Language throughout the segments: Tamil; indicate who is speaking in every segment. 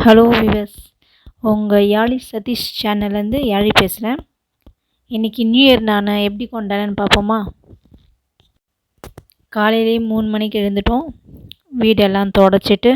Speaker 1: ஹலோ விவஸ், உங்கள் யாழி சதீஷ் சேனல்லேருந்து யாழி பேசுகிறேன். இன்றைக்கி நியூ இயர் நான் எப்படி கொண்டாடன்னு பார்ப்போமா? காலையிலே 3 மணிக்கு எழுந்துட்டோம். வீடெல்லாம் தொடச்சிட்டு,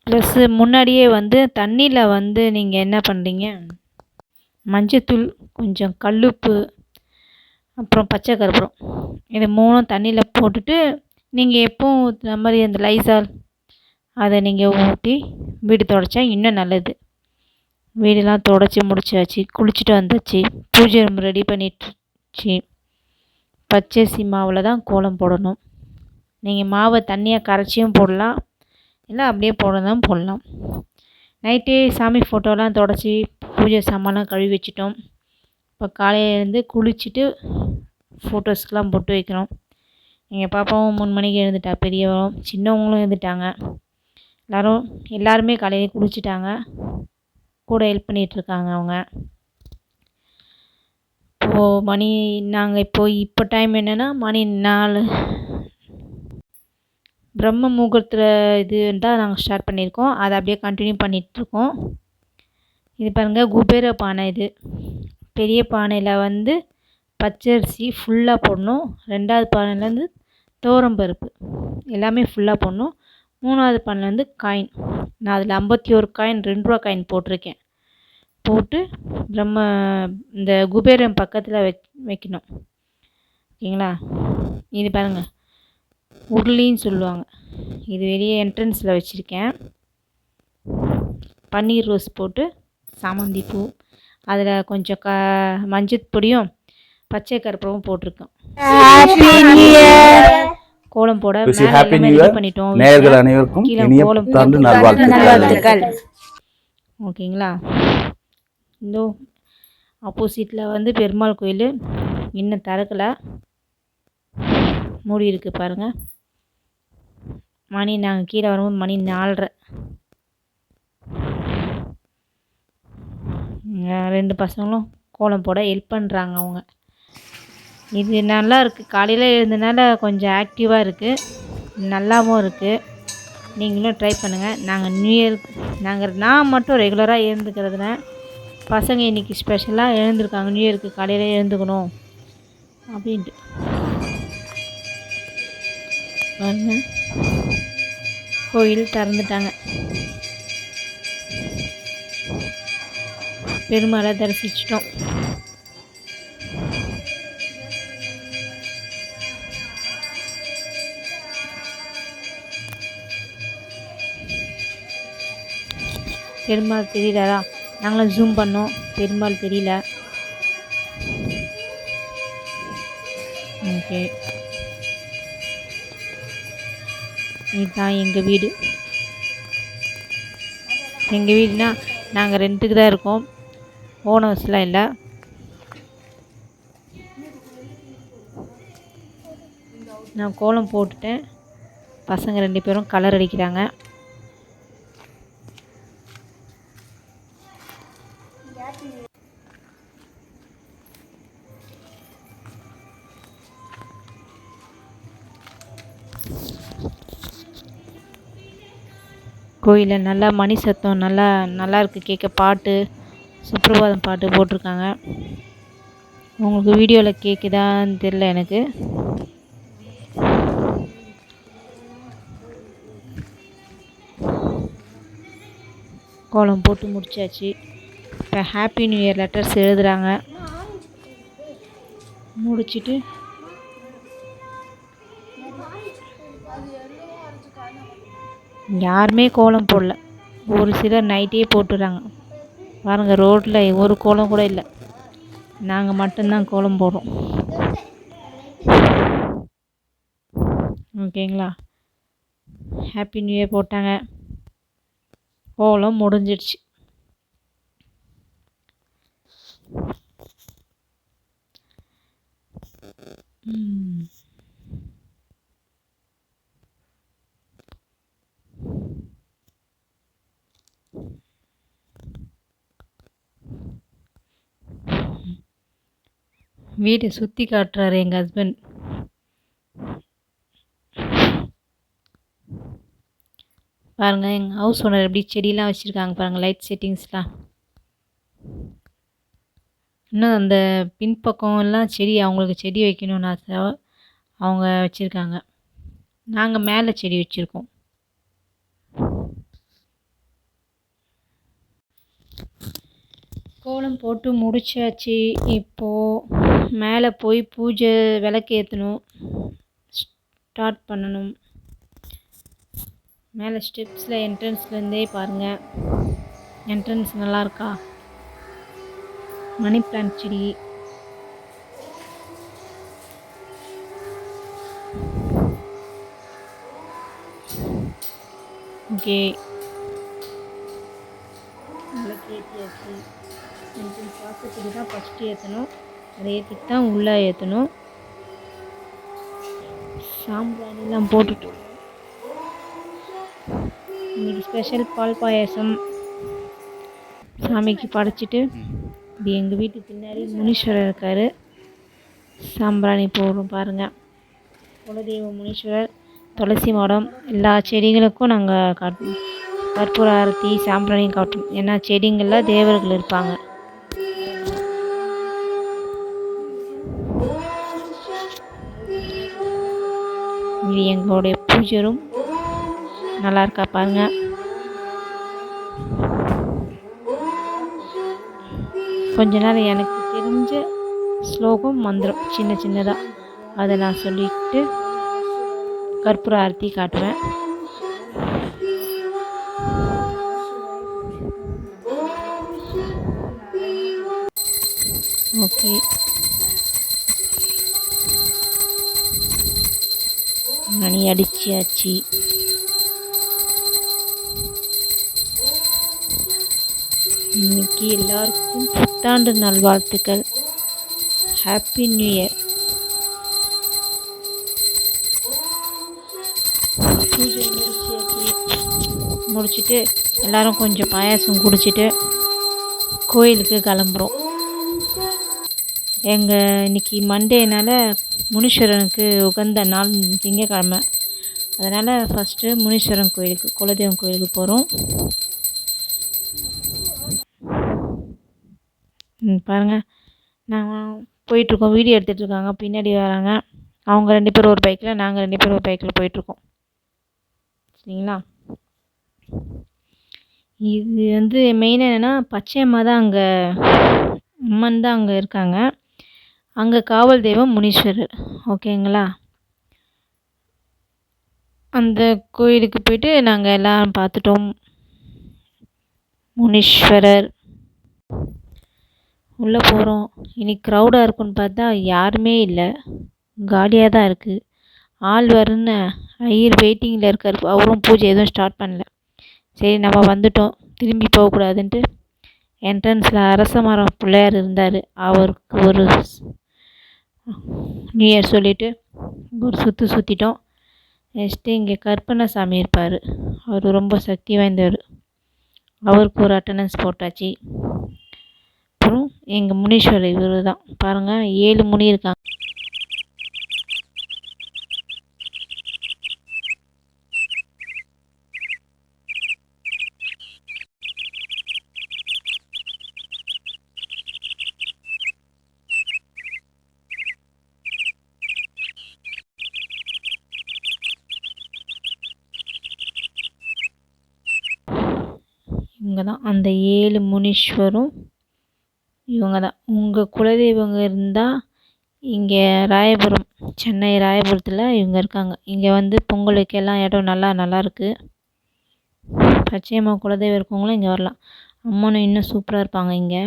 Speaker 1: ப்ளஸ்ஸு முன்னாடியே தண்ணியில் நீங்கள் என்ன பண்ணுறீங்க, மஞ்சத்தூள், கொஞ்சம் கல்லுப்பு, அப்புறம் பச்சை கற்பூரம், இது 3 தண்ணியில் போட்டுட்டு நீங்கள் எப்பவும் ஊற்றுன மாதிரி அந்த லைசால் அதை நீங்கள் ஊற்றி வீடு துடைச்சா இன்னும் நல்லது. வீடெல்லாம் துடைச்சி முடிச்சாச்சு, குளிச்சுட்டு வந்தாச்சு, பூஜை ரூம் ரெடி பண்ணிடுச்சு. பச்சரிசி மாவில் தான் கோலம் போடணும். நீங்கள் மாவை தண்ணியாக கரைச்சியும் போடலாம், இல்லை அப்படியே போடலாம் போடலாம். நைட்டே சாமி ஃபோட்டோலாம் துடைச்சி பூஜை சாமான்லாம் கழுவி வச்சிட்டோம். இப்போ காலையிலேருந்து குளிச்சுட்டு ஃபோட்டோஸ்க்கெலாம் பொட்டு வைக்கணும். எங்கள் பாப்பாவும் 3 மணிக்கு எழுந்துட்டா, பெரியவரும் சின்னவங்களும் எழுந்துட்டாங்க. எல்லாருமே காலையிலே குளிச்சுட்டாங்க. கூட ஹெல்ப் பண்ணிகிட்ருக்காங்க அவங்க. நாங்கள் இப்போ டைம் என்னென்னா மணி 4. பிரம்ம முகூர்த்தத்தில் இதுதான் நாங்கள் ஸ்டார்ட் பண்ணியிருக்கோம். அதை அப்படியே கண்டினியூ பண்ணிகிட்ருக்கோம். இது பாருங்கள், குபேர பானை. இது பெரிய பானையில் பச்சரிசி ஃபுல்லாக போடணும். 2வது பானையில் துவரம்பருப்பு எல்லாமே ஃபுல்லாக போடணும். 3வது பானையில் காயின். நான் அதில் 51 காயின் 2 ரூபா காயின் போட்டிருக்கேன். போட்டு இந்த குபேரம் பக்கத்தில் வைக்கணும். ஓகேங்களா? இது பாருங்கள், உருளின்னு சொல்லுவாங்க. இது வெளியே என்ட்ரன்ஸில் வச்சுருக்கேன். பன்னீர் ரோஸ் போட்டு சாமந்தி பூ, அதில் கொஞ்சம் மஞ்சள் பொடியும் பச்சை கற்பூரமும் போட்டிருக்கோம். கோலம் போட ரெடி பண்ணிட்டோம். நேயர்கள் அனைவருக்கும் இனிய புத்தாண்டு நல்வாழ்த்துக்கள். ஓகேங்களா? இதோ ஆப்போசிட்டில் பெருமாள் கோயில் இன்னும் திறக்கலை, மூடி இருக்குது பாருங்கள். நாங்கள் கீழே வரும்போது மணி 4:30. 2 பசங்களும் கோலம் போட ஹெல்ப் பண்ணுறாங்க அவங்க. இது நல்லா இருக்குது. காலையில் எழுந்தனால கொஞ்சம் ஆக்டிவாக இருக்குது, நல்லாவும் இருக்குது. நீங்களும் ட்ரை பண்ணுங்கள். நாங்கள் நியூ இயர் நான் மட்டும் ரெகுலராக எழுந்துக்கிறதுனா, பசங்க இன்றைக்கி ஸ்பெஷலாக எழுந்திருக்காங்க. நியூ இயருக்கு காலையில் எழுந்துக்கணும் அப்படின்ட்டு. பாருங்க, கோயில் திறந்துட்டாங்க. பெருமாளை தரிசிச்சிட்டோம். பெருமாள் தெரியலடா, நாங்களும் ஜூம் பண்ணோம், பெருமாள் தெரியல. ஓகே, இதுதான் எங்கள் வீடு. எங்கள் வீடுனா நாங்கள் ரெண்ட்டுக்கு தான் இருக்கோம், ஓன் ஹவுஸ்லாம் இல்லை. நான் கோலம் போட்டுட்டேன். பசங்க 2 பேரும் கலர் அடிக்கிறாங்க. கோயிலில் நல்லா மணி சத்தம் நல்லா இருக்குது கேட்க. பாட்டு, சுப்ரபாதம் பாட்டு போட்டிருக்காங்க. உங்களுக்கு வீடியோவில் கேட்குதான்னு தெரில எனக்கு. கோலம் போட்டு முடிச்சாச்சு. இப்போ ஹாப்பி நியூ இயர் லெட்டர்ஸ் எழுதுகிறாங்க. முடிச்சுட்டு யாருமே கோலம் போடல. ஒரு சிலர் நைட்டே போட்டுறாங்க. பாருங்கள், ரோட்டில் ஒரு கோலம் கூட இல்லை. நாங்கள் மட்டும்தான் கோலம் போடுறோம். ஓகேங்களா? ஹாப்பி நியூ இயர் போட்டாங்க. கோலம் முடிஞ்சிடுச்சு. வீட்டை சுற்றி காட்டுறாரு எங்கள் ஹஸ்பண்ட். பாருங்கள் எங்கள் ஹவுஸ் ஓனர் எப்படி செடியெலாம் வச்சுருக்காங்க பாருங்கள், லைட் செட்டிங்ஸ்லாம். இன்னும் அந்த பின்பக்கம்லாம் செடி, அவங்களுக்கு செடி வைக்கணும்னு ஆசை, அவங்க வச்சுருக்காங்க. நாங்கள் மேலே செடி வச்சுருக்கோம். கோலம் போட்டு முடிச்சாச்சு. இப்போது மேலே போய் பூஜை விளக்கு ஏற்றணும், ஸ்டார்ட் பண்ணணும். மேலே ஸ்டெப்ஸில் என்ட்ரன்ஸ்லேருந்தே பாருங்கள், என்ட்ரன்ஸ் நல்லாயிருக்கா? மணி பிளான்ட் செடி, ஓகே. விளக்கு ஏற்றியாச்சு. என்ட்ரன்ஸ் வாசப்படி தான் ஃபஸ்ட்டு ஏற்றணும், அதை ஏற்றிட்டு தான் உள்ளே ஏற்றணும். சாம்பிராணிலாம் போட்டுட்டு இன்றைக்கி ஸ்பெஷல் பால் பாயாசம் சாமிக்கு படைச்சிட்டு, இது எங்கள் வீட்டுக்கு பின்னாடி முனீஸ்வரர் இருக்கார். சாம்பிராணி போடுறோம் பாருங்கள். குலதெய்வ முனீஸ்வரர், துளசி மாடம், எல்லா செடிகளுக்கும் நாங்கள் காட்டுவோம். கற்பூர ஆரத்தி, சாம்பிராணி காட்டும். ஏன்னா செடிங்களில் தேவர்கள் இருப்பாங்க. இது எங்களுடைய பூஜை ரூம். நல்லா இருக்கா பாருங்கள். கொஞ்ச நேரம் எனக்கு தெரிஞ்ச ஸ்லோகம் மந்திரம் சின்ன சின்னதாக அதை நான் சொல்லிட்டு கற்பூர ஆரத்தி காட்டுவேன். ஓகே, மணி அடிச்சாச்சு. இன்னைக்கு எல்லாருக்கும் புத்தாண்டு நல்வாழ்த்துக்கள். Happy new year. பூஜை முடிச்சுட்டு எல்லோரும் கொஞ்சம் பாயாசம் குடிச்சிட்டு கோயிலுக்கு கிளம்புறோம். எங்கள் இன்றைக்கி மண்டேனால் முனீஸ்வரனுக்கு உகந்த நாள் திங்கக்கிழமை. அதனால் ஃபஸ்ட்டு முனீஸ்வரன் கோயிலுக்கு, குலதெய்வம் கோயிலுக்கு போகிறோம். பாருங்கள், நாங்கள் போயிட்டுருக்கோம், வீடியோ எடுத்துகிட்ருக்காங்க, பின்னாடி வராங்க. அவங்க 2 பேரும் ஒரு பைக்கில், நாங்கள் 2 பேரும் ஒரு பைக்கில் போயிட்டுருக்கோம். சரிங்களா? இது வந்து மெயினாக என்னென்னா, பச்சையம்மா தான் அங்கே, அம்மன் தான் அங்கே இருக்காங்க. அங்கே காவல் தெய்வம் முனீஸ்வரர். ஓகேங்களா? அந்த கோயிலுக்கு போயிட்டு நாங்கள் எல்லாம் பார்த்துட்டோம். முனீஸ்வரர் உள்ளே போகிறோம். இன்றைக்கி க்ரௌடாக இருக்குன்னு பார்த்தா யாருமே இல்லை, காலியாக தான் இருக்குது. ஆள் வரன்னு ஐயர் வெயிட்டிங்கில் இருக்கார். அவரும் பூஜை எதுவும் ஸ்டார்ட் பண்ணல. சரி, நம்ம வந்துட்டோம், திரும்பி போகக்கூடாதுன்ட்டு என்ட்ரன்ஸில் அரச மரம் பிள்ளையார் இருந்தார். அவருக்கு ஒரு நியூ இயர் சொல்லிவிட்டு ஒரு சுற்றிட்டோம். நெக்ஸ்ட்டு இங்கே கருப்பண்ணசாமி இருப்பார், அவர் ரொம்ப சக்தி வாய்ந்தவர். அவருக்கு ஒரு அட்டண்டன்ஸ் போட்டாச்சு. அப்புறம் எங்கள் முனீஸ்வரர் இவர் தான் பாருங்கள், 7 முனி இருக்காங்க. இவங்க தான் அந்த 7 முனீஸ்வரும், இவங்க தான். உங்கள் குலதெய்வங்க இருந்தால் இங்கே ராயபுரம், சென்னை ராயபுரத்தில் இவங்க இருக்காங்க. இங்கே வந்து பொங்கல் வைக்கலாம் இடம் நல்லாயிருக்கு. பச்சையம்மா குலதெய்வம் இருக்கவங்களும் இங்கே வரலாம். அம்மனும் இன்னும் சூப்பராக இருப்பாங்க இங்கே.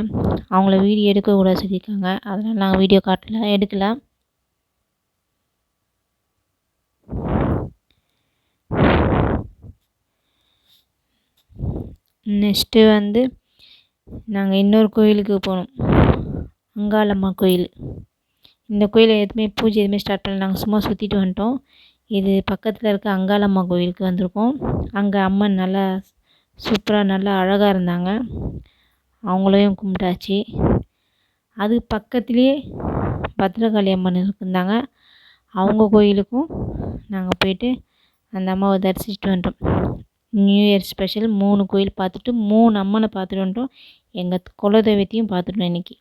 Speaker 1: அவங்கள வீடியோ எடுக்கக்கூடாது சொல்லியிருக்காங்க, அதனால் நாங்கள் வீடியோ எடுக்கல. நெக்ஸ்ட்டு வந்து நாங்கள் இன்னொரு கோயிலுக்கு போனோம், அங்காளம்மா கோயில். இந்த கோயிலை எதுவுமே பூஜை எதுவுமே ஸ்டார்ட் பண்ணல, நாங்கள் சும்மா சுற்றிட்டு வந்துட்டோம். இது பக்கத்தில் இருக்க அங்காளம்மா கோயிலுக்கு வந்திருக்கோம். அங்கே அம்மன் நல்லா சூப்பராக நல்லா அழகாக இருந்தாங்க, அவங்களையும் கும்பிட்டாச்சு. அது பக்கத்துலேயே பத்திரகாளி அம்மன் இருந்தாங்க, அவங்க கோயிலுக்கும் நாங்கள் போயிட்டு அந்த அம்மாவை தரிசிச்சுட்டு வந்துட்டோம். நியூ இயர் ஸ்பெஷல் 3 கோயில் பார்த்துட்டு 3 அம்மனை பார்த்துட்டு வந்துட்டோம். எங்கள் குலதெய்வத்தையும் பார்த்துட்டோம் இன்றைக்கி.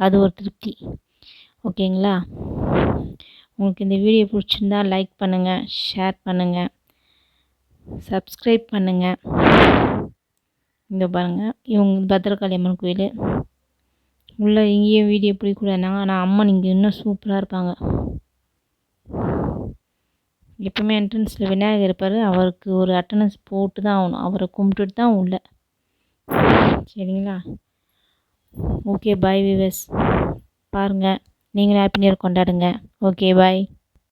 Speaker 1: அது ஒரு திருப்தி. ஓகேங்களா? உங்களுக்கு இந்த வீடியோ பிடிச்சிருந்தா லைக் பண்ணுங்கள், ஷேர் பண்ணுங்கள், சப்ஸ்கிரைப் பண்ணுங்கள். இங்கே பாருங்கள், இவங்க பத்திரகாளி அம்மன் கோயில் உள்ளே. இங்கேயும் வீடியோ பிடிக்கூடாதுனாங்க, ஆனால் அம்மன் இங்கே இன்னும் சூப்பராக இருப்பாங்க. எப்பவுமே என்ட்ரன்ஸில் விநாயகர் இருப்பார். அவருக்கு ஒரு அட்டண்டன்ஸ் போட்டு தான் ஆகணும். அவரை கும்பிட்டுட்டு தான் உள்ள. சரிங்களா? ஓகே, பாய் வியூவர்ஸ். பாருங்கள், நீங்களும் ஹாப்பி நியூ இயர் கொண்டாடுங்க. ஓகே, பாய்.